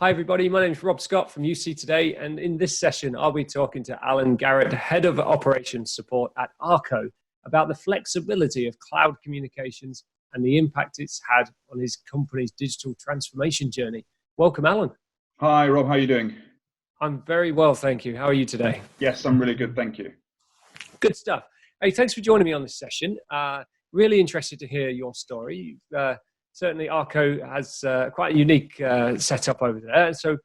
Hi everybody, my name is Rob Scott from UC Today, and in this session I'll be talking to Alan Garratt, Head of Operations Support at Arco, about the flexibility of cloud communications and the impact it's had on his company's digital transformation journey. Welcome, Alan. Hi Rob, how are you doing? I'm very well, thank you. How are you today? Yes, I'm really good, thank you. Good stuff. Hey, thanks for joining me on this session. Really interested to hear your story. Certainly Arco has quite a unique setup over there. So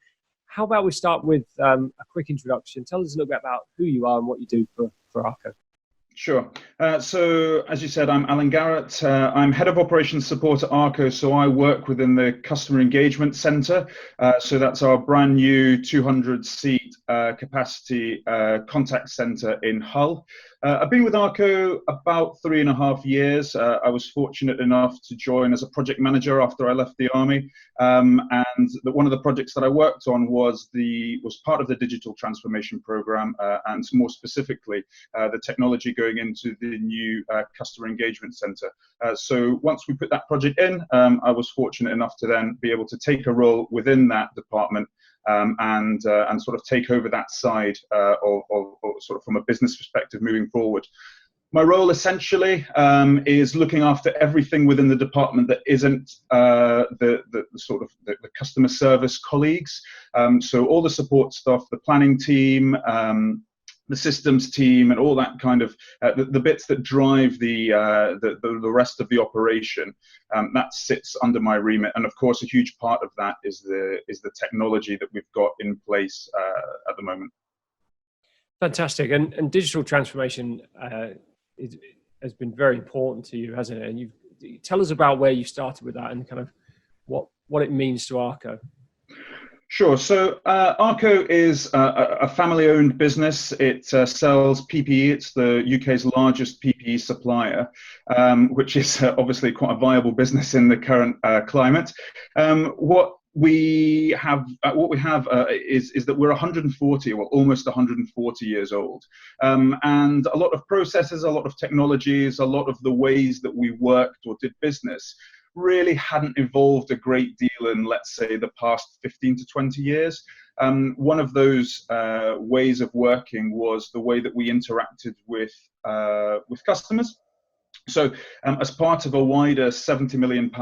how about we start with a quick introduction. Tell us a little bit about who you are and what you do for Arco. Sure. So as you said, I'm Alan Garratt. I'm Head of Operations Support at Arco, so I work within the Customer Engagement Center. So that's our brand new 200-seat capacity contact center in Hull. I've been with Arco about 3.5 years. I was fortunate enough to join as a project manager after I left the army. And one of the projects that I worked on was part of the digital transformation program, and more specifically, the technology going into the new customer engagement center. So once we put that project in, I was fortunate enough to then be able to take a role within that department and sort of take over that side of sort of from a business perspective moving forward. My role essentially is looking after everything within the department that isn't the customer service colleagues. So all the support stuff, the planning team, the systems team, and all that kind of the bits that drive the rest of the operation, that sits under my remit. And of course, a huge part of that is the technology that we've got in place at the moment. Fantastic. And digital transformation has been very important to you, hasn't it? And you tell us about where you started with that and kind of what it means to Arco. Sure. So Arco is a family-owned business. It sells PPE. It's the UK's largest PPE supplier, which is obviously quite a viable business in the current climate. What we have is that we're 140, well, almost 140 years old, and a lot of processes, a lot of technologies, a lot of the ways that we worked or did business really hadn't evolved a great deal in, let's say, the past 15 to 20 years. One of those ways of working was the way that we interacted with customers. So as part of a wider £70 million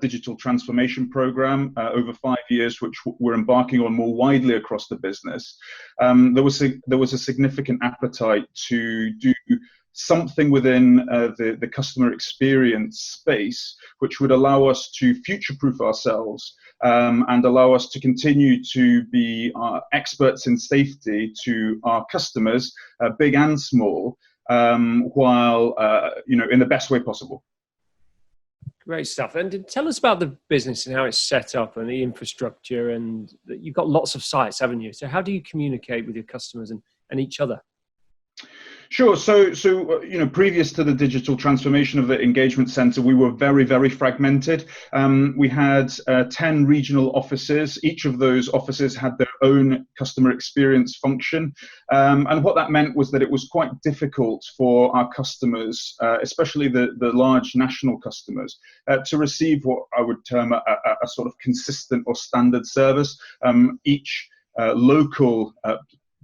digital transformation program over 5 years, which we're embarking on more widely across the business, there was a significant appetite to do something within the customer experience space, which would allow us to future-proof ourselves and allow us to continue to be experts in safety to our customers, big and small, while in the best way possible. Great stuff. And tell us about the business and how it's set up and the infrastructure. And you've got lots of sites, haven't you? So how do you communicate with your customers and each other? Sure. So previous to the digital transformation of the engagement center, we were very, very fragmented. We had 10 regional offices. Each of those offices had their own customer experience function. And what that meant was that it was quite difficult for our customers, especially the large national customers, to receive what I would term a sort of consistent or standard service. Each local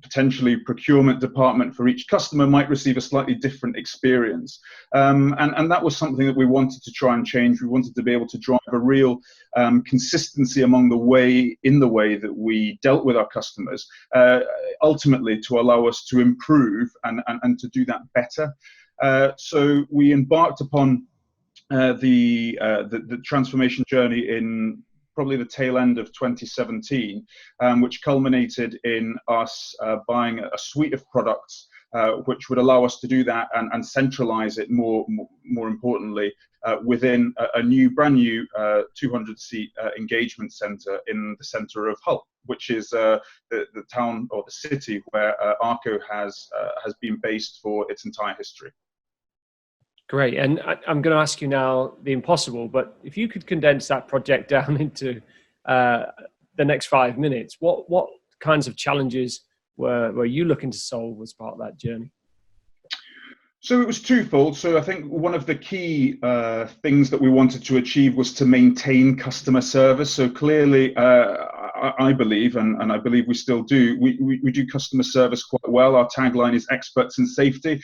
potentially procurement department for each customer might receive a slightly different experience. And that was something that we wanted to try and change. We wanted to be able to drive a real consistency in the way that we dealt with our customers, ultimately to allow us to improve and to do that better. So we embarked upon the transformation journey in probably the tail end of 2017, which culminated in us buying a suite of products which would allow us to do that and centralize it more importantly within a brand new 200-seat engagement center in the center of Hull, which is the town or the city where Arco has been based for its entire history. Great. And I'm going to ask you now the impossible, but if you could condense that project down into the next 5 minutes, what kinds of challenges were you looking to solve as part of that journey? So it was twofold. So I think one of the key things that we wanted to achieve was to maintain customer service. So clearly I believe, and I believe we still do, we do customer service quite well. Our tagline is experts in safety.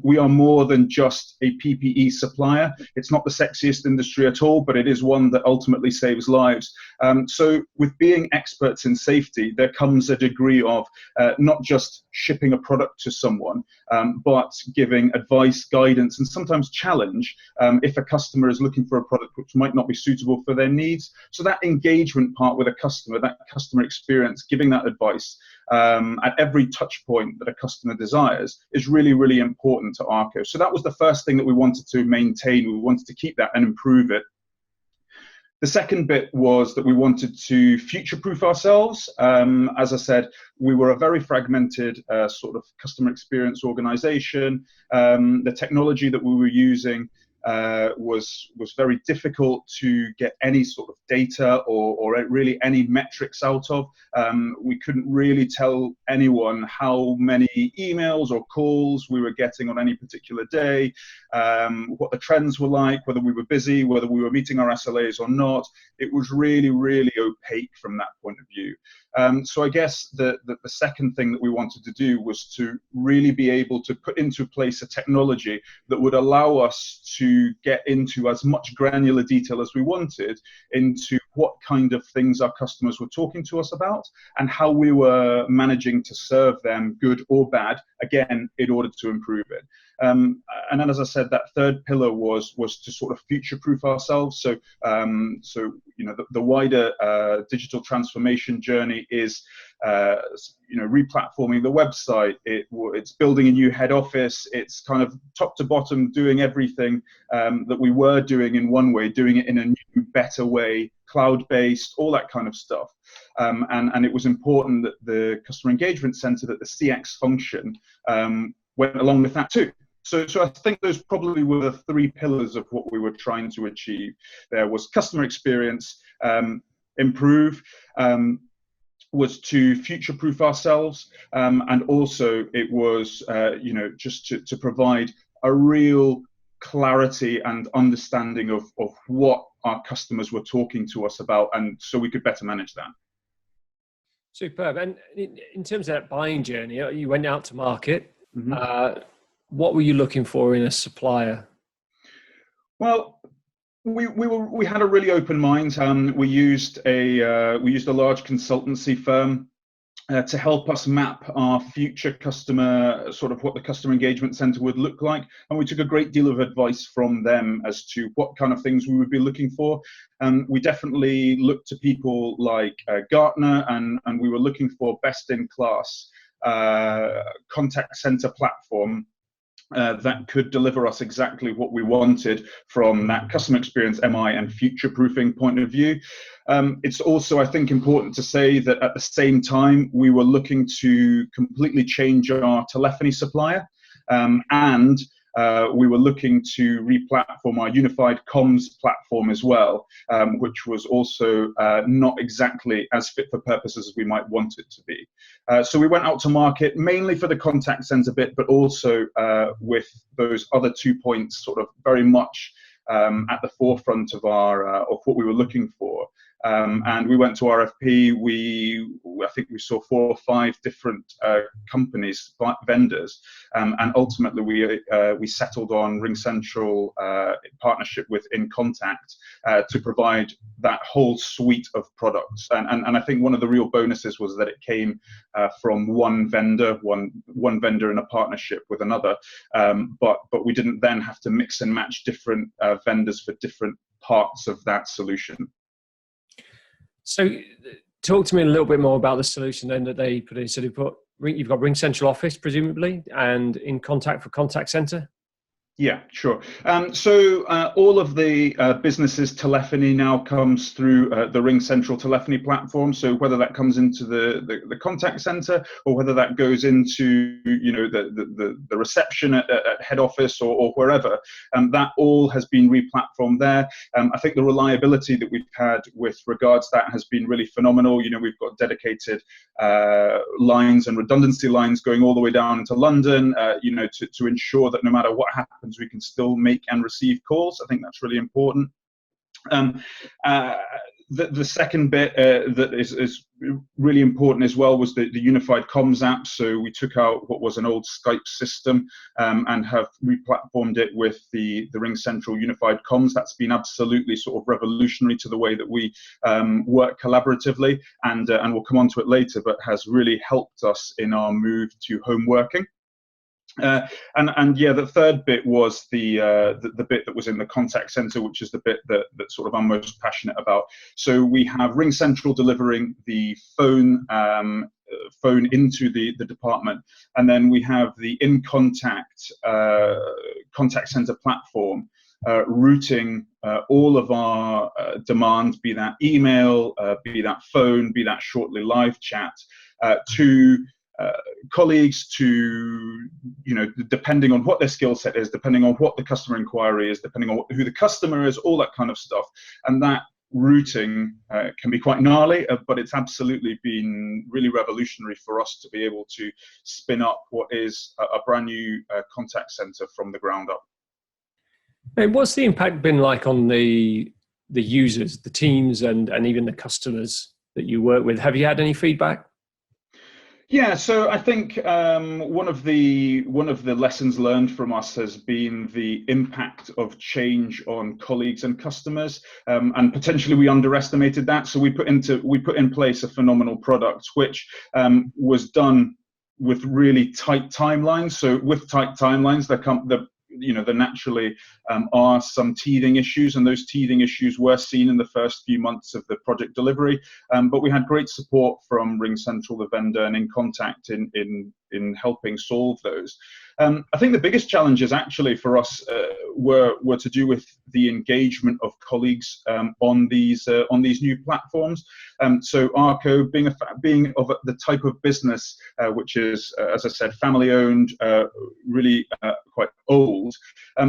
We are more than just a PPE supplier. It's not the sexiest industry at all, but it is one that ultimately saves lives. So with being experts in safety, there comes a degree of not just shipping a product to someone, but giving advice, guidance, and sometimes challenge if a customer is looking for a product which might not be suitable for their needs. So that engagement part with a customer, that customer experience, giving that advice at every touch point that a customer desires is really, really important to Arco. So that was the first thing that we wanted to maintain. We wanted to keep that and improve it. The second bit was that we wanted to future-proof ourselves. As I said, we were a very fragmented sort of customer experience organization. The technology that we were using was very difficult to get any sort of data or really any metrics out of. We couldn't really tell anyone how many emails or calls we were getting on any particular day, what the trends were like, whether we were busy, whether we were meeting our SLAs or not. It was really, really opaque from that point of view. So I guess the second thing that we wanted to do was to really be able to put into place a technology that would allow us to get into as much granular detail as we wanted into what kind of things our customers were talking to us about and how we were managing to serve them, good or bad, again, in order to improve it. And then, as I said, that third pillar was to sort of future-proof ourselves. So, you know, the wider digital transformation journey is, you know, replatforming the website. It's building a new head office. It's kind of top to bottom doing everything that we were doing in one way, doing it in a new, better way, cloud-based, all that kind of stuff. And it was important that the customer engagement center, that the CX function went along with that too. So I think those probably were the three pillars of what we were trying to achieve. There was customer experience, improve, was to future-proof ourselves, and also it was, you know, just to provide a real clarity and understanding of what our customers were talking to us about, and so we could better manage that. Superb. And in terms of that buying journey, you went out to market. Mm-hmm. What were you looking for in a supplier? Well, we had a really open mind. We used a large consultancy firm to help us map our future customer, sort of what the customer engagement center would look like. And we took a great deal of advice from them as to what kind of things we would be looking for. We definitely looked to people like Gartner, and we were looking for best-in-class contact center platform that could deliver us exactly what we wanted from that customer experience, MI, and future-proofing point of view. It's also, I think, important to say that at the same time, we were looking to completely change our telephony supplier, and we were looking to re-platform our unified comms platform as well, which was also not exactly as fit for purpose as we might want it to be. So we went out to market mainly for the contact center bit, but also with those other 2 points sort of very much at the forefront of of what we were looking for. And we went to RFP. I think we saw 4 or 5 different companies, vendors, and ultimately we settled on RingCentral in partnership with InContact to provide that whole suite of products. And I think one of the real bonuses was that it came from one vendor in a partnership with another, but we didn't then have to mix and match different vendors for different parts of that solution. So talk to me a little bit more about the solution then that they put in. So you've got RingCentral Office, presumably, and InContact for contact center? Yeah, sure. So all of the business's telephony now comes through the RingCentral telephony platform. So whether that comes into the contact center or whether that goes into, you know, the reception at head office or wherever, that all has been replatformed there. I think the reliability that we've had with regards to that has been really phenomenal. You know, we've got dedicated lines and redundancy lines going all the way down into London, you know, to ensure that no matter what happens, we can still make and receive calls. I think that's really important. The second bit that is really important as well was the unified comms app. So we took out what was an old Skype system and have replatformed it with the RingCentral unified comms. That's been absolutely sort of revolutionary to the way that we work collaboratively, and we'll come on to it later, but has really helped us in our move to home working. And yeah, the third bit was the bit that was in the contact center, which is the bit that sort of I'm most passionate about. So we have RingCentral delivering the phone into the department, and then we have the contact center platform routing all of our demand, be that email, be that phone, be that shortly live chat, to colleagues, to, depending on what their skill set is, depending on what the customer inquiry is, depending on who the customer is, all that kind of stuff. And that routing can be quite gnarly, but it's absolutely been really revolutionary for us to be able to spin up what is a brand new contact center from the ground up. And what's the impact been like on the users, the teams, and even the customers that you work with? Have you had any feedback? Yeah, so I think one of the lessons learned from us has been the impact of change on colleagues and customers, and potentially we underestimated that. So we put in place a phenomenal product, which was done with really tight timelines. So with tight timelines, there naturally are some teething issues, and those teething issues were seen in the first few months of the project delivery. But we had great support from RingCentral, the vendor, and InContact in helping solve those. I think the biggest challenges actually for us were to do with the engagement of colleagues on these new platforms. So Arco, being of the type of business which is, as I said, family owned, really quite old,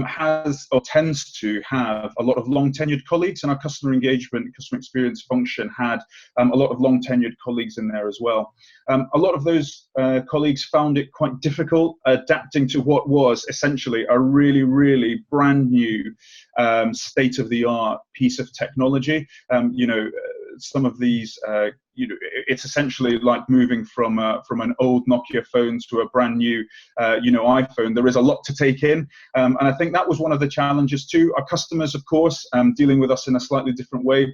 has or tends to have a lot of long tenured colleagues, and our customer engagement, customer experience function had a lot of long tenured colleagues in there as well. A lot of those colleagues found it quite difficult adapting to what was essentially a really, really brand new state-of-the-art piece of technology. Some of these, it's essentially like moving from an old Nokia phone to a brand new, iPhone. There is a lot to take in, and I think that was one of the challenges too. Our customers, of course, dealing with us in a slightly different way.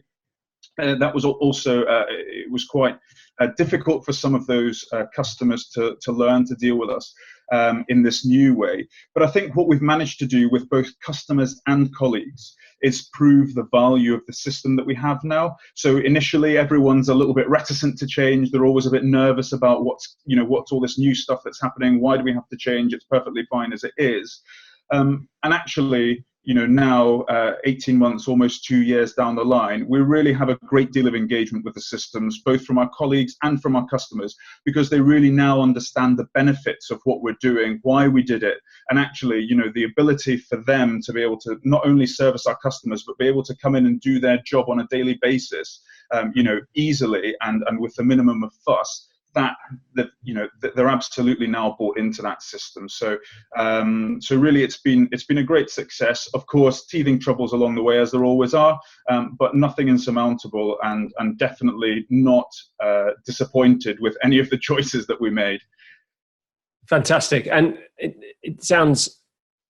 That was also it was quite difficult for some of those customers to learn to deal with us in this new way. But I think what we've managed to do with both customers and colleagues is prove the value of the system that we have now. So initially, everyone's a little bit reticent to change. They're always a bit nervous about what's all this new stuff that's happening. Why do we have to change? It's perfectly fine as it is. And actually, now 18 months, almost 2 years down the line, we really have a great deal of engagement with the systems, both from our colleagues and from our customers, because they really now understand the benefits of what we're doing, why we did it, and actually, the ability for them to be able to not only service our customers, but be able to come in and do their job on a daily basis, easily and with the minimum of fuss. They're absolutely now bought into that system. So really it's been a great success. Of course, teething troubles along the way, as there always are, but nothing insurmountable, and definitely not disappointed with any of the choices that we made. Fantastic. And it sounds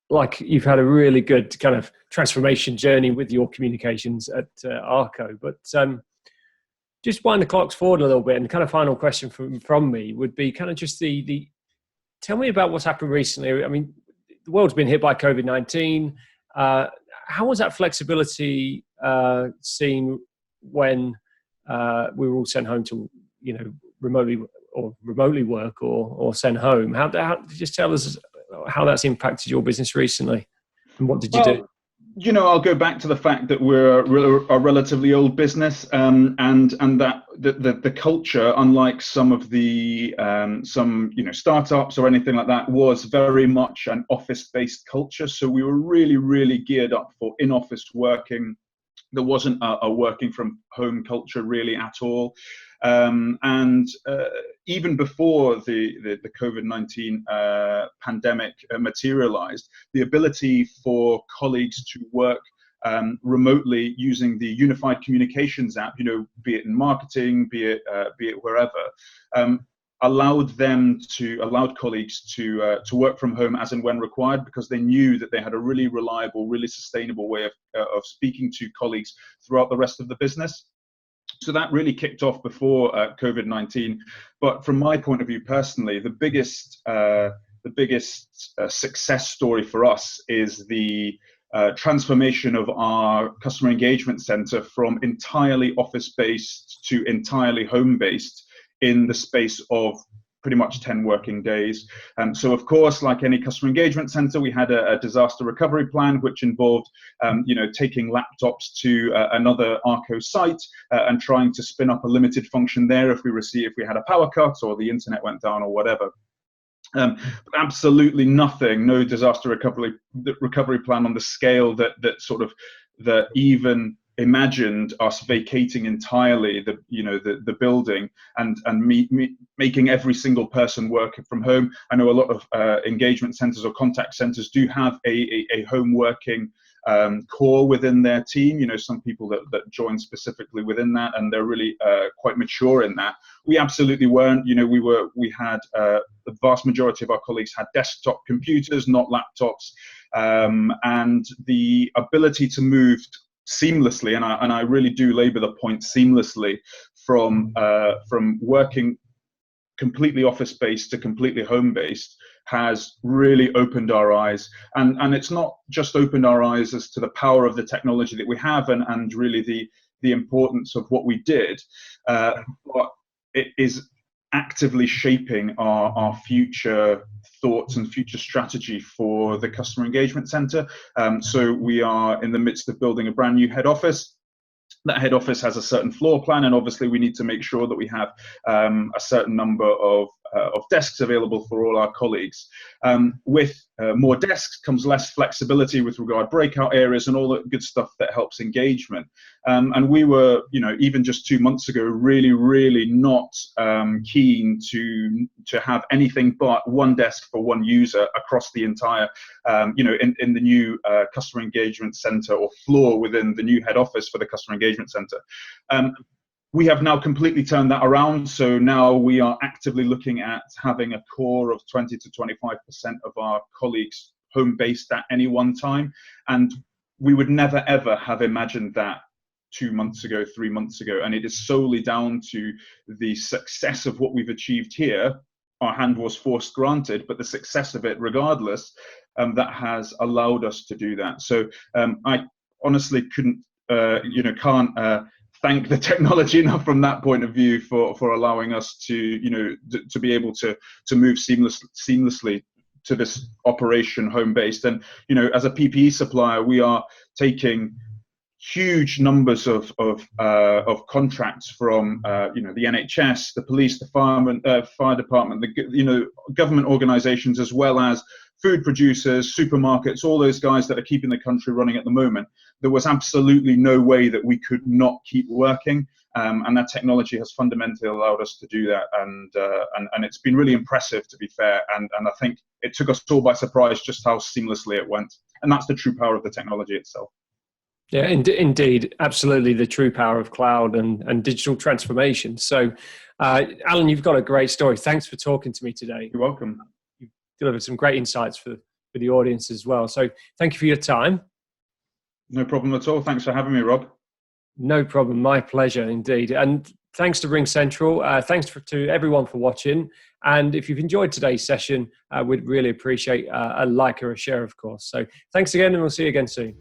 like you've had a really good kind of transformation journey with your communications at Arco. But just wind the clocks forward a little bit, and the kind of final question from me would be kind of just tell me about what's happened recently. I mean, the world's been hit by COVID-19. How was that flexibility seen when we were all sent home to, remotely work or sent home? How just tell us how that's impacted your business recently, and what did you do? I'll go back to the fact that we're a relatively old business, and that the culture, unlike some of the startups or anything like that, was very much an office-based culture. So we were really, really geared up for in-office working. There wasn't a working from home culture really at all. And even before the COVID-19 pandemic materialized, the ability for colleagues to work remotely using the unified communications app, be it in marketing, be it wherever, allowed colleagues to work from home as and when required, because they knew that they had a really reliable, really sustainable way of speaking to colleagues throughout the rest of the business. So that really kicked off before COVID-19. But from my point of view personally, the biggest success story for us is the transformation of our customer engagement center from entirely office-based to entirely home-based in the space of pretty much 10 working days. So of course, like any customer engagement center, we had a disaster recovery plan, which involved taking laptops to another Arco site and trying to spin up a limited function there if we had a power cut or the internet went down or whatever. But absolutely nothing, no disaster recovery plan on the scale that even imagined us vacating entirely the building and making every single person work from home. I know a lot of engagement centers or contact centers do have a home working core within their team. Some people that join specifically within that, and they're really quite mature in that. We absolutely weren't. We had the vast majority of our colleagues had desktop computers, not laptops, and the ability to move seamlessly, and I really do labor the point, seamlessly, from working completely office-based to completely home-based has really opened our eyes. And it's not just opened our eyes as to the power of the technology that we have and really the importance of what we did, but it is actively shaping our future thoughts and future strategy for the customer engagement center. So we are in the midst of building a brand new head office. That head office has a certain floor plan, and obviously we need to make sure that we have a certain number of desks available for all our colleagues. With more desks comes less flexibility with regard breakout areas and all the good stuff that helps engagement. And we were, even just 2 months ago, really not keen to have anything but one desk for one user across the entire, in the new customer engagement center or floor within the new head office for the customer engagement center. We have now completely turned that around. So now we are actively looking at having a core of 20 to 25% of our colleagues home-based at any one time. And we would never, ever have imagined that 2 months ago, 3 months ago. And it is solely down to the success of what we've achieved here. Our hand was forced, granted, but the success of it, regardless, that has allowed us to do that. So I honestly can't thank the technology enough from that point of view for allowing us to be able to move seamlessly to this operation home-based. And as a PPE supplier, we are taking huge numbers of contracts from the NHS, the police, the fire department, the government organisations, as well as food producers, supermarkets, all those guys that are keeping the country running at the moment. There was absolutely no way that we could not keep working, and that technology has fundamentally allowed us to do that. And it's been really impressive, to be fair. And I think it took us all by surprise just how seamlessly it went. And that's the true power of the technology itself. Yeah, indeed, absolutely, the true power of cloud and digital transformation. So, Alan, you've got a great story. Thanks for talking to me today. You're welcome. You've delivered some great insights for the audience as well. So thank you for your time. No problem at all. Thanks for having me, Rob. No problem. My pleasure, indeed. And thanks to RingCentral. Thanks to everyone for watching. And if you've enjoyed today's session, we'd really appreciate a like or a share, of course. So thanks again, and we'll see you again soon.